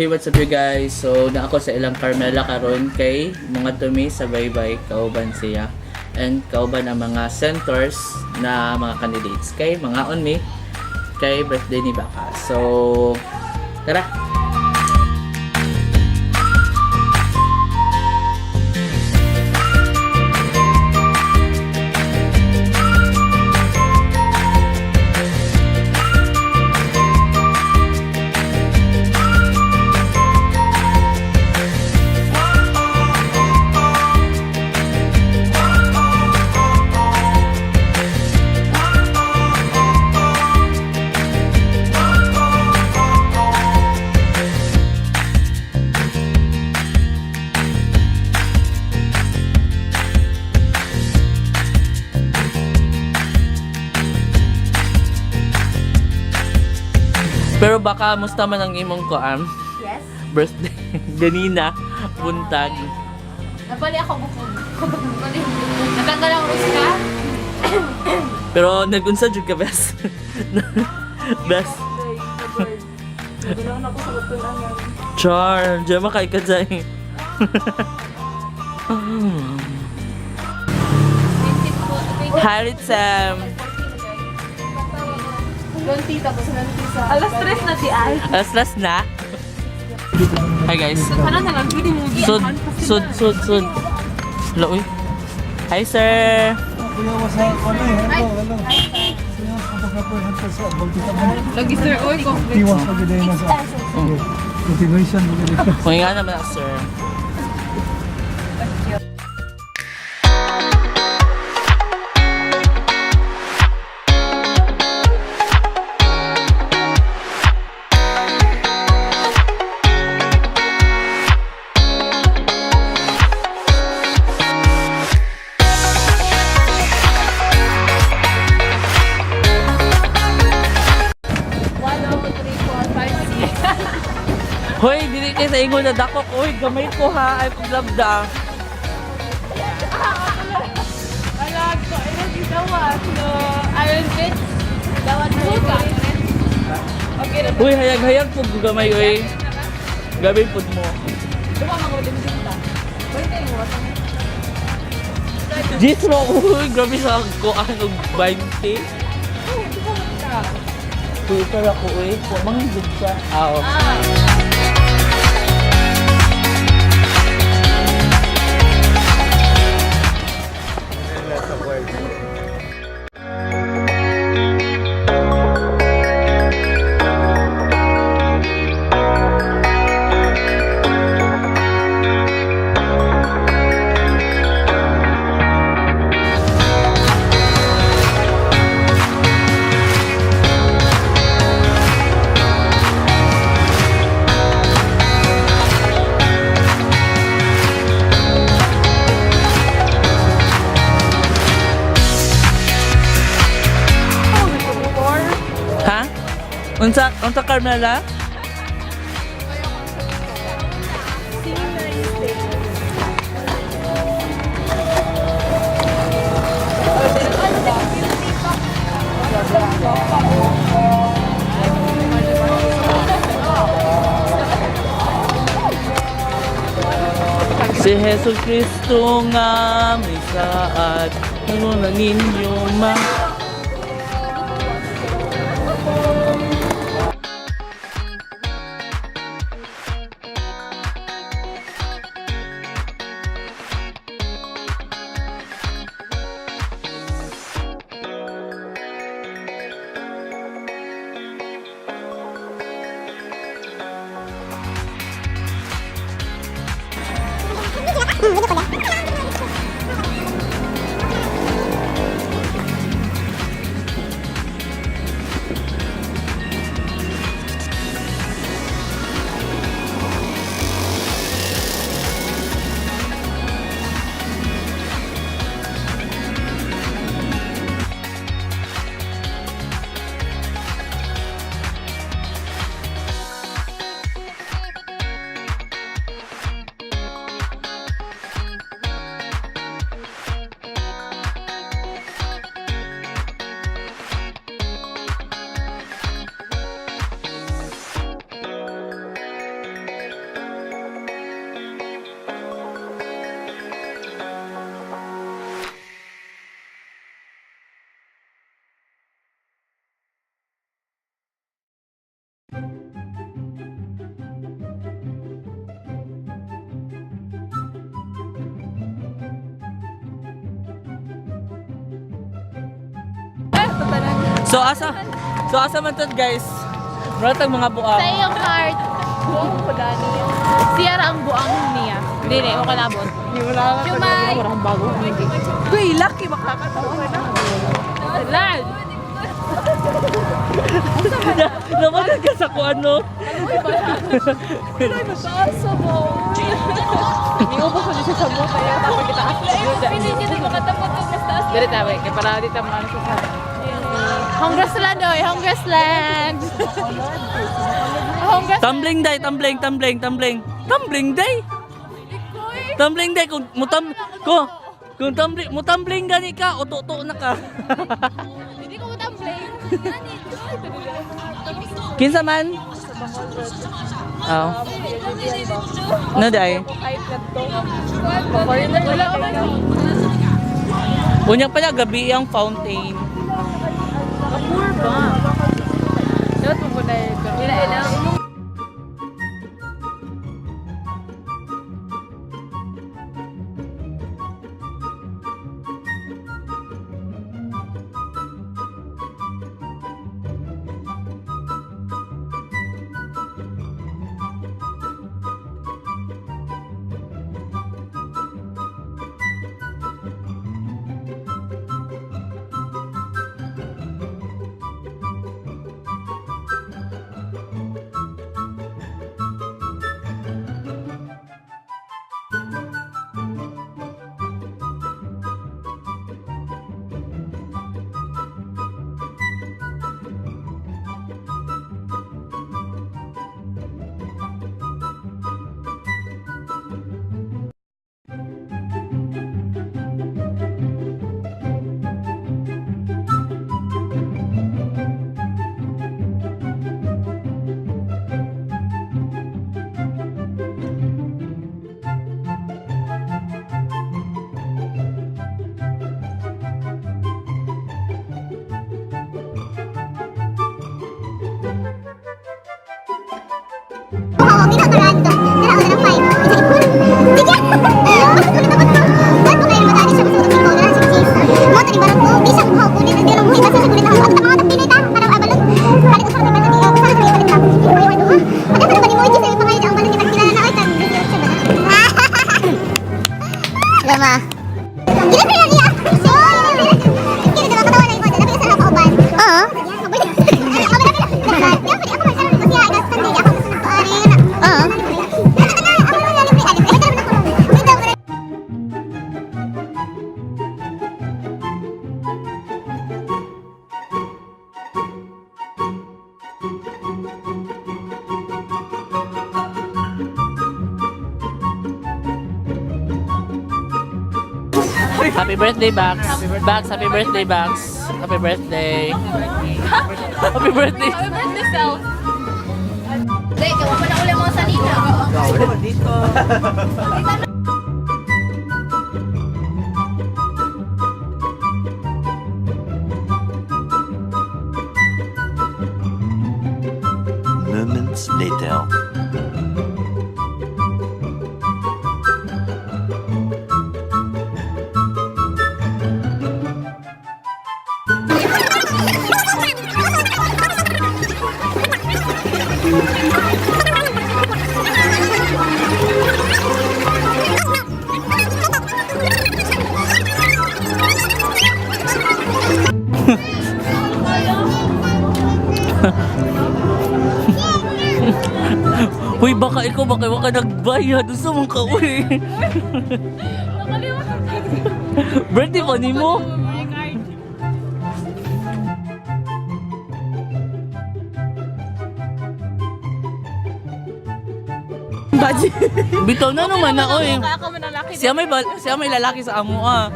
Hey, what's up you guys? So, na ako sa ilang Carmela karon kay mga tumi sa baybay kauban siya and kauban ang mga centers na mga candidates kay mga on me kay birthday ni Baka. So, tara! Pero baka musta man ang imong koam? Yes. Birthday ganina buntag. Nabali ako bukod. Natanggal ang ruska. Pero nagunsa jud ka best. Best. Nagulang ako sa utulan yan. Char, diyan makay ka dyan. Hi, Ritsam. 20 tapos nanti sa... Alas 3 na di ay. Last na. Hi guys. Ano na lang, pwede mo Sud. Hello, uy. Hi, sir. Lagi sir, oy, complete. Tiwas pag gano'n na sa motivation mo ganito. Kung nga naman ako, sir. Hoy, dili kayo sa ingon na dako ko. Hoy, gamay ko ha. Ay, paglabda. Alag ko, ina di dawat. No, Iron Fit. Dawat mo ka. Okay na. Uy, hayag-hayag po gamay, uy. Gabi po mo. Duwa mga ulit dito. Pwede mo wasa. Jitro, uy, grabe sa ko. Ano, 20? Uy, pala ko, uy. Manghigod siya. Oo. Ha? Unsa Carmela? Si Jesus Cristo nga may saad, ano na ninyo ma? So asa man to guys? Maratag mga buang. Sa iyong heart. Buang ko dani. Siya ra ang buang niya. Dili mo kalabot. Chumay. Parang bago. Uy, lucky makakatawa na. Lal. Naman ka sa kuan no? Mataasa mo. Miubo ko dito sa buta ya tapos kita kasi. Hindi dito makatapot ng mas taas. Dili tawe kay para dito man sa Congressland oy, Congressland. Tumbling day, tumbling day. Tumbling day kung tumbling gani ka, uto-uto na ka. Hindi ko tumbling. Kinsa man? Oh. No day. Unya pala gabi ang fountain. Kapur ba? Dapat mo po na ito. Ilang. Happy birthday, Bax. Bax, happy birthday, Bax. Happy birthday. Happy birthday. Happy birthday, self. Wait, kawa pa na ulit mo sa dito. Dito. Moments later. Uy, baka ikaw, baka waka nagbayad. Gusto mong ka, uy. Birthday pa ni mo. Baji. Bitaw na naman na, oy. Ako man ang laki. Siya may lalaki sa amua.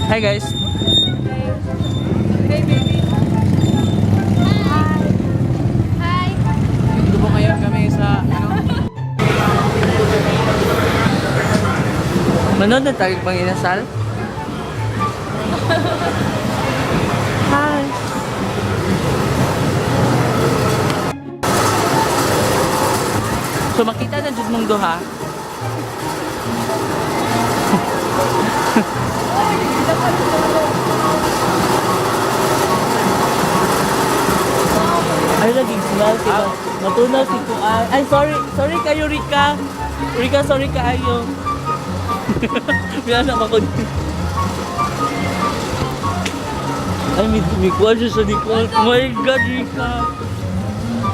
Hi guys. Hey, baby. Hi. Dito po ngayon kami sa Manood na tayo pang inasal. Hi. So makita na jud mong duha. Ay, laging smell sila. Matunaw si Kuan. Ay, sorry. Sorry kayo, Rika. Rika, sorry kayo. Pinanap ako din. Ay, may kuwan siya sa likod. Oh my God, Rika.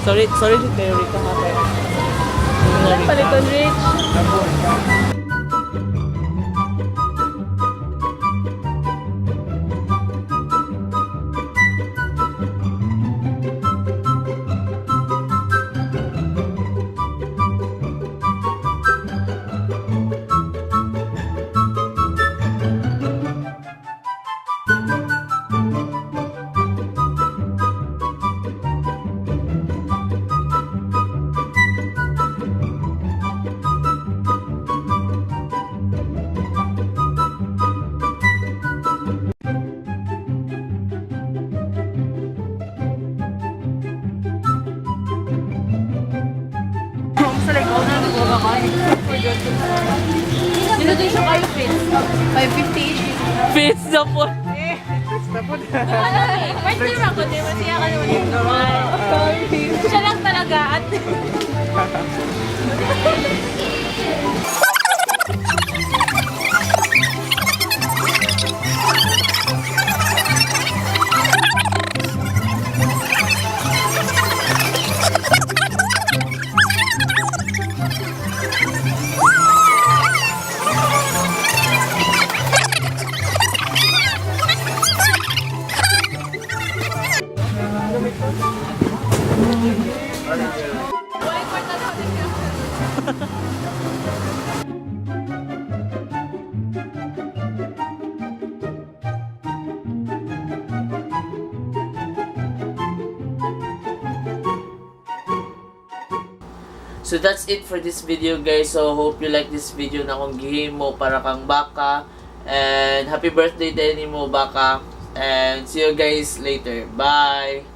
Sorry din kayo, Rika. Paliton rich. Dito din siya kayo, Fritz. 550 each. Fits na po. First time ako, di ba siya ka naman yung siya lang talaga at So that's it for this video, guys. So hope you like this video na kung gihimo para kang Baka. And happy birthday din mo, Baka. And see you guys later. Bye!